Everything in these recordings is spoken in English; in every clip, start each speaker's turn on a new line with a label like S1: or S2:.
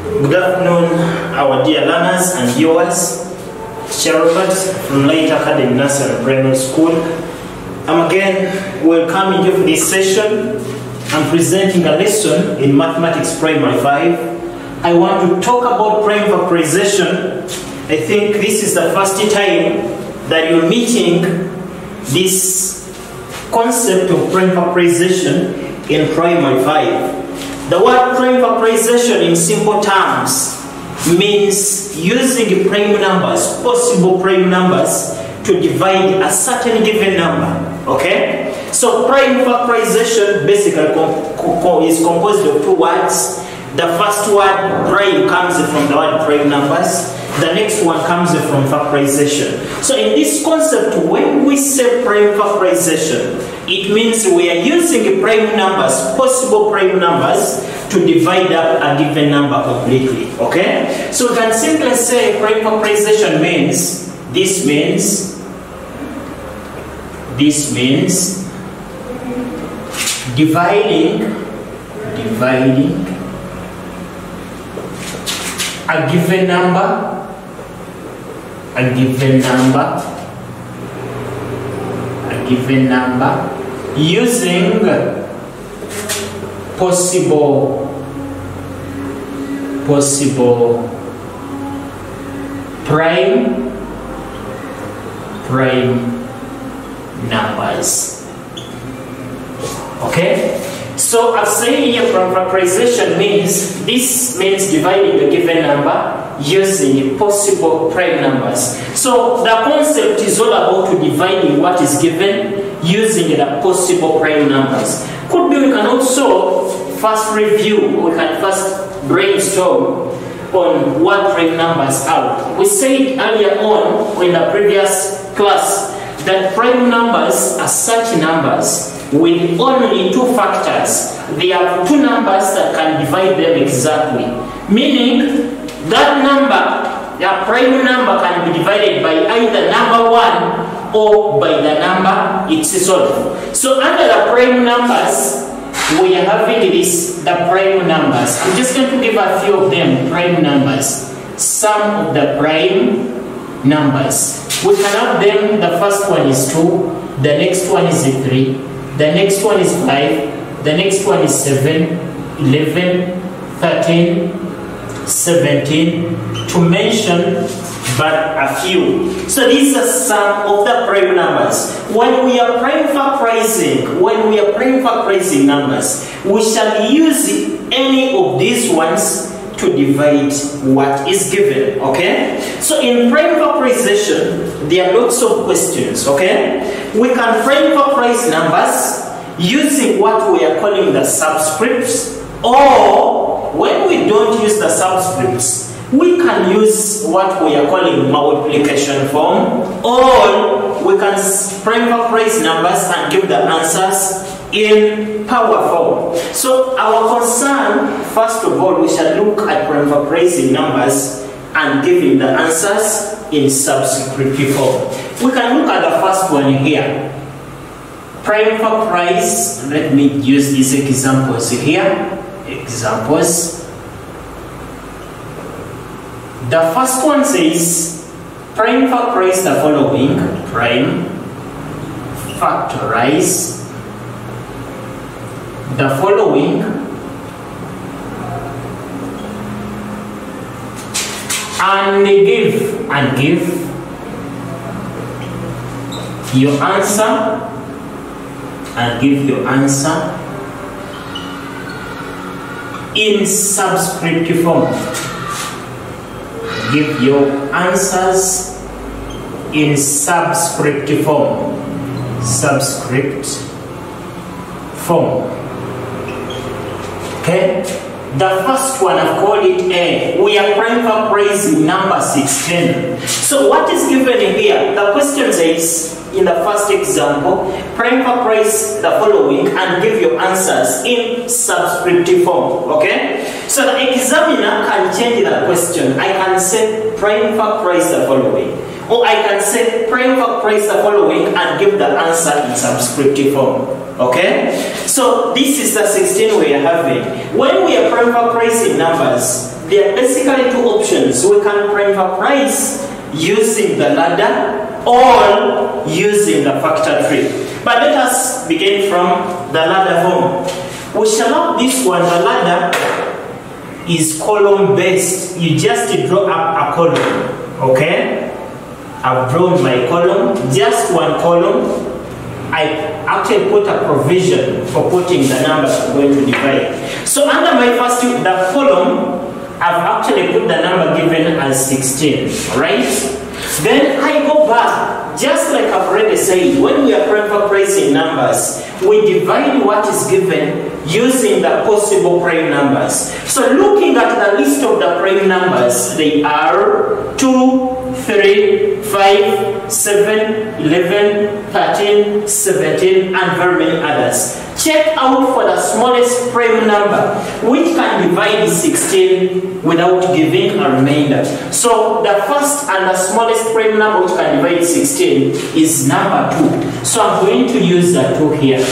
S1: Good afternoon, our dear learners and viewers. Robert from Light Academy Nursery and Primary School. I'm again welcoming you for this session. I'm presenting a lesson in Mathematics Primary 5. I want to talk about prime factorization. I think this is the first time that you're meeting this concept of prime factorization in Primary 5. The word prime factorization in simple terms means using prime numbers, possible prime numbers, to divide a certain given number. Okay? So prime factorization basically is composed of two words. The first word, prime, comes from the word prime numbers. The next one comes from factorization. So in this concept, when we say prime factorization, it means we are using prime numbers, possible prime numbers, to divide up a given number completely. Okay? So we can simply say prime factorization means, this means dividing a given number using possible prime numbers. Okay? So I've said here from factorization means, this means dividing a given number using possible prime numbers. So the concept is all about dividing what is given using the possible prime numbers. Could be we can also first review, we can first brainstorm on what prime numbers are. We said earlier on in the previous class that prime numbers are such numbers with only two factors. They have two numbers that can divide them exactly. Meaning that number, the prime number, can be divided by either number 1 or by the number itself. So under the prime numbers, we are having this, the prime numbers. I'm just going to give a few of them, prime numbers. Some of the prime numbers. We can have them, the first one is 2, the next one is 3, the next one is 5, the next one is 7, 11, 13, 17, to mention but a few. So these are some of the prime numbers. When we are prime factorizing numbers, we shall use any of these ones to divide what is given. Okay? So in prime factorization, there are lots of questions. Okay? We can prime factorize numbers using what we are calling the subscripts, or when we don't use the subscripts, we can use what we are calling multiplication form, or we can prime factorize numbers and give the answers in power form. So our concern, first of all, we shall look at prime factorizing numbers and giving the answers in subscriptive form. We can look at the first one here. Prime factorize, let me use these examples here. Examples. The first one says, prime factorize the following. Prime factorize the following and give your answer in subscriptive form. Give your answers in subscriptive form. Okay? The first one, I've called it A. We are prime factorizing number 16. So what is given here? The question says, in the first example, prime factorize the following and give your answers in subscriptive form. Okay? So the examiner can change the question. I can say prime factorize the following. Or I can say prime factorize the following and give the answer in subscriptive form. Okay? So this is the 16 we are having. When we are prime factorizing numbers, there are basically two options. We can prime factorize using the ladder or using the factor tree. But let us begin from the ladder form. We shall have this one. The ladder is column based. You just draw up a column. Okay? I've drawn my column, just one column. I actually put a provision for putting the numbers I'm going to divide. So under my first the column, I've actually put the number given as 16, right? Then I go back, just like I've already said, when we are prime factorizing numbers, we divide what is given using the possible prime numbers. So looking at the list of the prime numbers, they are 2, 3, 5, 7, 11, 13, 17, and very many others. Check out for the smallest prime number, which can divide 16 without giving a remainder. So the first and the smallest prime number which can divide 16 is number 2. So I'm going to use the 2 here.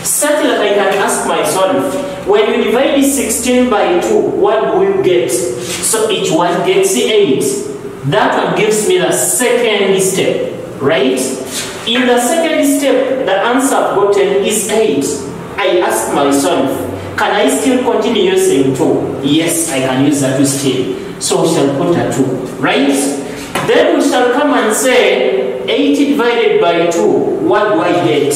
S1: Such that I can ask myself, when you divide 16 by 2, what do you get? So each one gets 8. That one gives me the second step, right? In the second step, the answer I've gotten is 8. I ask myself, can I still continue using 2? Yes, I can use that 2 still. So we shall put a 2, right? Then we shall come and say, 80 divided by 2, what do I get?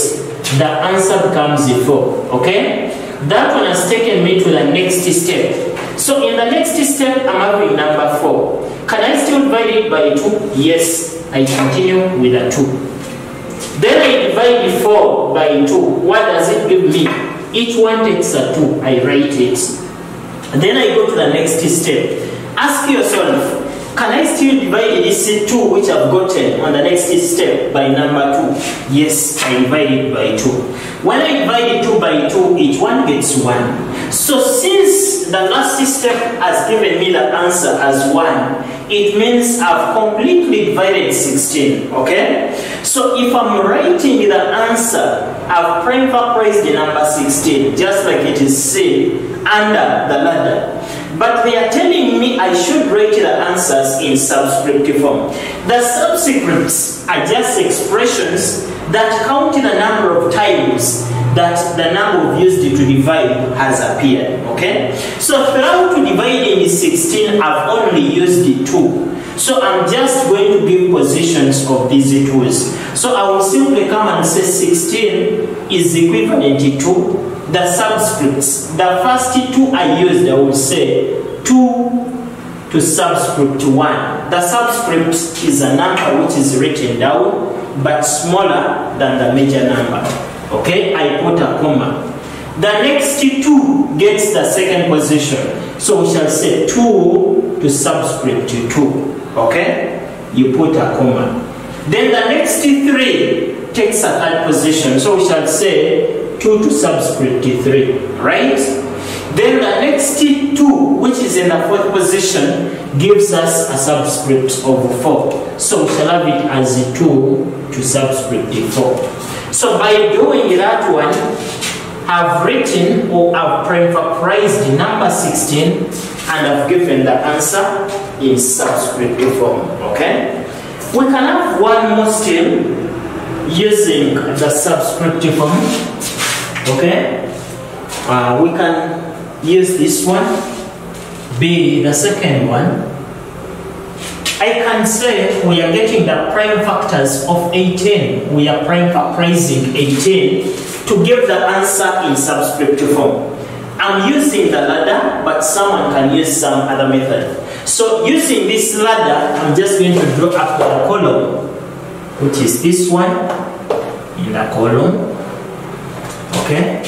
S1: The answer becomes 4, okay? That one has taken me to the next step. So in the next step, I'm having number 4. Can I still divide it by 2? Yes, I continue with a 2. Then I divide 4 by 2. What does it give me? Each one takes a 2. I write it. Then I go to the next step. Ask yourself, can I still divide this 2 which I've gotten on the next step by number 2? Yes, I divide it by 2. When I divide 2 by 2, each one gets 1. So since the last step has given me the answer as 1, it means I've completely divided 16, okay? So if I'm writing the answer, I've prime factorized the number 16, just like it is seen under the ladder. But they are telling me I should write the answers in subscriptive form. The subscripts are just expressions that count the number of times that the number we've used to divide has appeared, okay? So throughout dividing the 16, I've only used the 2. So I'm just going to give positions of these 2's. So I will simply come and say 16 is equivalent to the subscripts. The first 2 I used, I will say 2 to subscript 1. The subscript is a number which is written down but smaller than the major number. Okay, I put a comma. The next 2 gets the second position. So we shall say 2 to subscript 2. Okay, you put a comma. Then the next 3 takes a third position. So we shall say 2 to subscript 3. Right? Then the next 2, which is in the fourth position, gives us a subscript of 4. So we shall have it as 2 to subscript 4. So by doing that one, I've written or I've prime factorized number 16 and I've given the answer in subscriptive form. Okay? We can have one more still using the subscriptive form. Okay? We can use this one, be the second one. I can say we are getting the prime factors of 18. We are prime factorizing 18 to give the answer in subscriptive form. I'm using the ladder, but someone can use some other method. So using this ladder, I'm just going to draw up the column, which is this one in the column. Okay?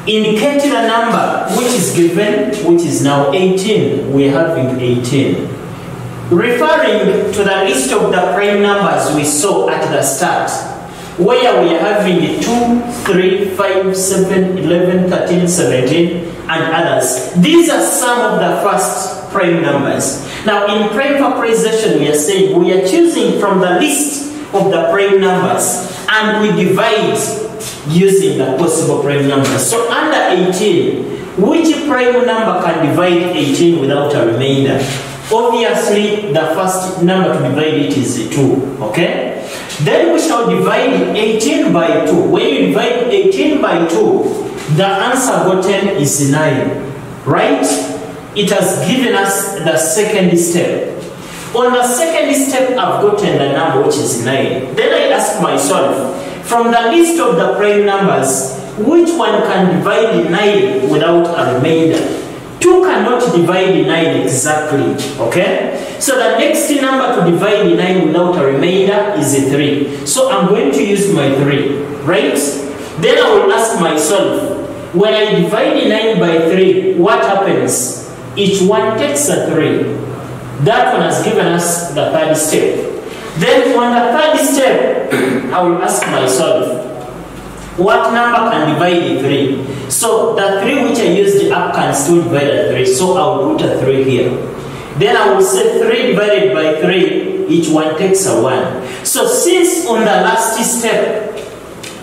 S1: Indicate the number which is given, which is now 18. We're having 18. Referring to the list of the prime numbers we saw at the start, where we are having 2, 3, 5, 7, 11, 13, 17, and others. These are some of the first prime numbers. Now in prime factorization, we are saying we are choosing from the list of the prime numbers and we divide using the possible prime numbers. So under 18, which prime number can divide 18 without a remainder? Obviously, the first number to divide it is 2, okay? Then we shall divide 18 by 2. When you divide 18 by 2, the answer gotten is 9, right? It has given us the second step. On the second step, I've gotten the number which is 9. Then I ask myself, from the list of the prime numbers, which one can divide 9 without a remainder? 2 cannot divide 9 exactly, okay? So the next number to divide 9 without a remainder is 3. So I'm going to use my 3, right? Then I will ask myself, when I divide 9 by 3, what happens? Each one takes a 3. That one has given us the third step. Then on the third step, I will ask myself, what number can divide 3? So the 3 which I used up can still divide a 3. So I will put a 3 here. Then I will say 3 divided by 3, each one takes a 1. So since on the last step,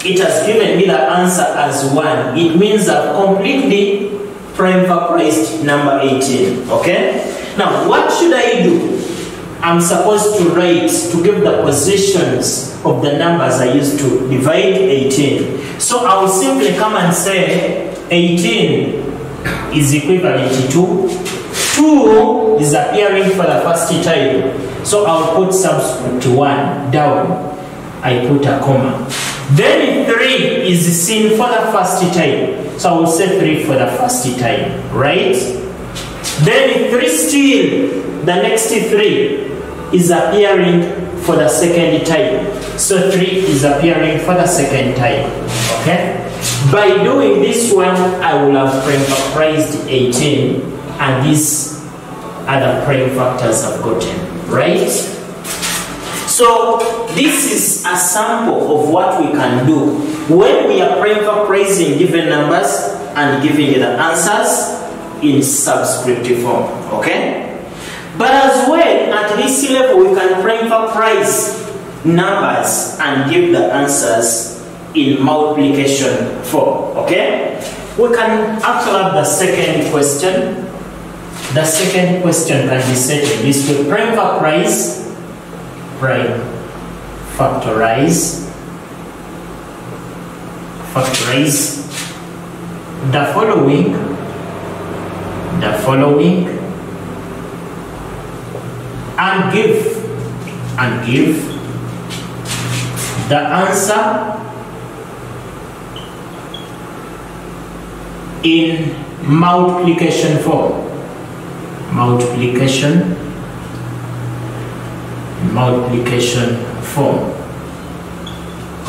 S1: it has given me the answer as 1, it means I've completely prime factorized number 18, okay? Now, what should I do? I'm supposed to write, to give the positions of the numbers I used to divide 18. So I will simply come and say 18 is equivalent to 2 is appearing for the first time. So I'll put subscript 1 down. I put a comma. Then 3 is seen for the first time. So I will say 3 for the first time, right? Then 3 still, the next 3 is appearing for the second time. So 3 is appearing for the second time, okay? By doing this one, I will have prime factorized 18, and these are the prime factors I've gotten, right? So this is a sample of what we can do when we are prime factorizing given numbers and giving the answers in subscript form, okay? But as well, at this level, we can prime factorize numbers and give the answers in multiplication form, okay? We can actually have the second question. The second question can be set in this way: prime factorize the following and give the answer in multiplication form.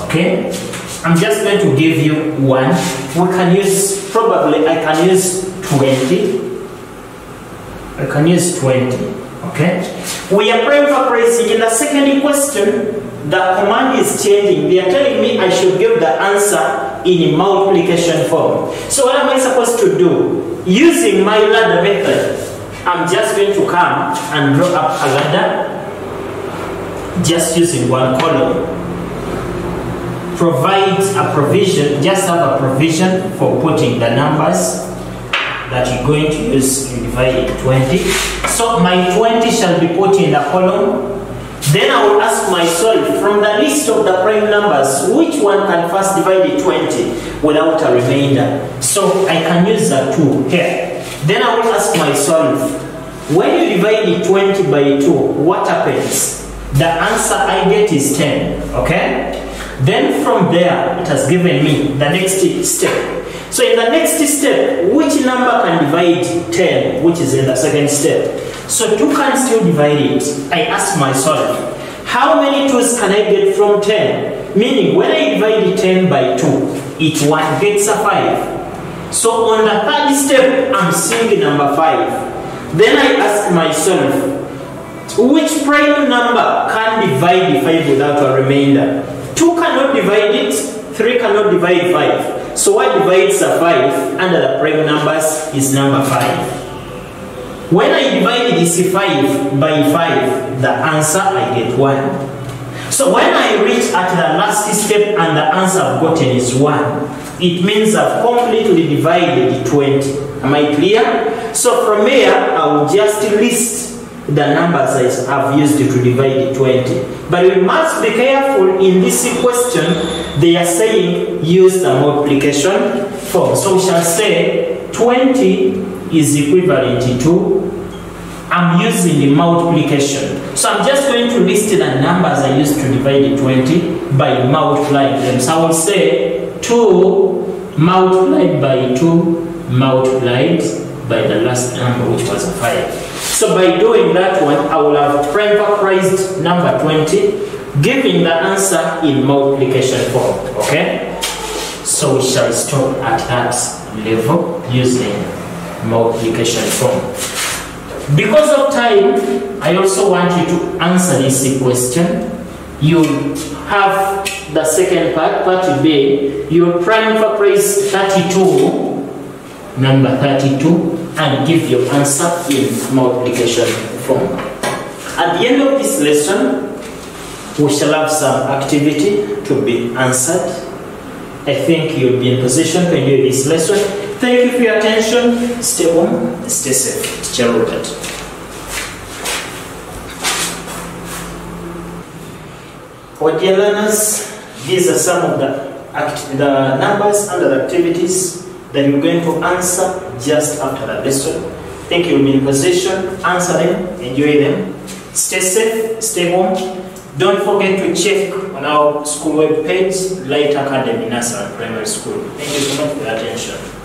S1: Okay, I'm just going to give you one. We can use, probably I can use 20. Okay, we are prime factorizing. In the second question, the command is changing. They are telling me I should give the answer in multiplication form. So what am I supposed to do? Using my ladder method, I'm just going to come and draw up a ladder, just using one column. Provide a provision, just have a provision for putting the numbers that you're going to use in dividing 20. So my 20 shall be put in the column. Then I will ask myself, from the list of the prime numbers, which one can first divide 20 without a remainder? So I can use a 2 here. Then I will ask myself, when you divide 20 by 2, what happens? The answer I get is 10, okay? Then from there, it has given me the next step. So in the next step, which number can divide 10, which is in the second step? So 2 can still divide it. I ask myself, how many 2's can I get from 10? Meaning, when I divide 10 by 2, each one gets a 5. So on the third step, I'm seeing number 5. Then I ask myself, which prime number can divide 5 without a remainder? 2 cannot divide it, 3 cannot divide 5. So what divides a 5 under the prime numbers is number 5. When I divide this 5 by 5, the answer I get 1. So when I reach at the last step and the answer I've gotten is 1, it means I've completely divided 20. Am I clear? So from here, I will just list the numbers I've used to divide 20. But we must be careful in this question. They are saying use the multiplication form. So we shall say 20 is equivalent to, I'm using the multiplication. So I'm just going to list the numbers I used to divide 20 by multiplying them. So I will say 2 multiplied by 2 multiplied by the last number, which was a 5. So by doing that one, I will have prime factorized number 20, giving the answer in multiplication form. Okay? So we shall stop at that level using multiplication form. Because of time, I also want you to answer this question. You have the second part, part B. You prime factorize 32, number 32, and give your answer in multiplication form. At the end of this lesson, we shall have some activity to be answered. I think you'll be in position to enjoy this lesson. Thank you for your attention. Stay home, stay safe. Teacher Robert. For dear learners, these are some of the numbers and the activities that you're going to answer just after the lesson. Thank you. You'll be in position. Answer them, enjoy them. Stay safe, stay home. Don't forget to check on our school web page, Light Academy Nursery and Primary School. Thank you so much for your attention.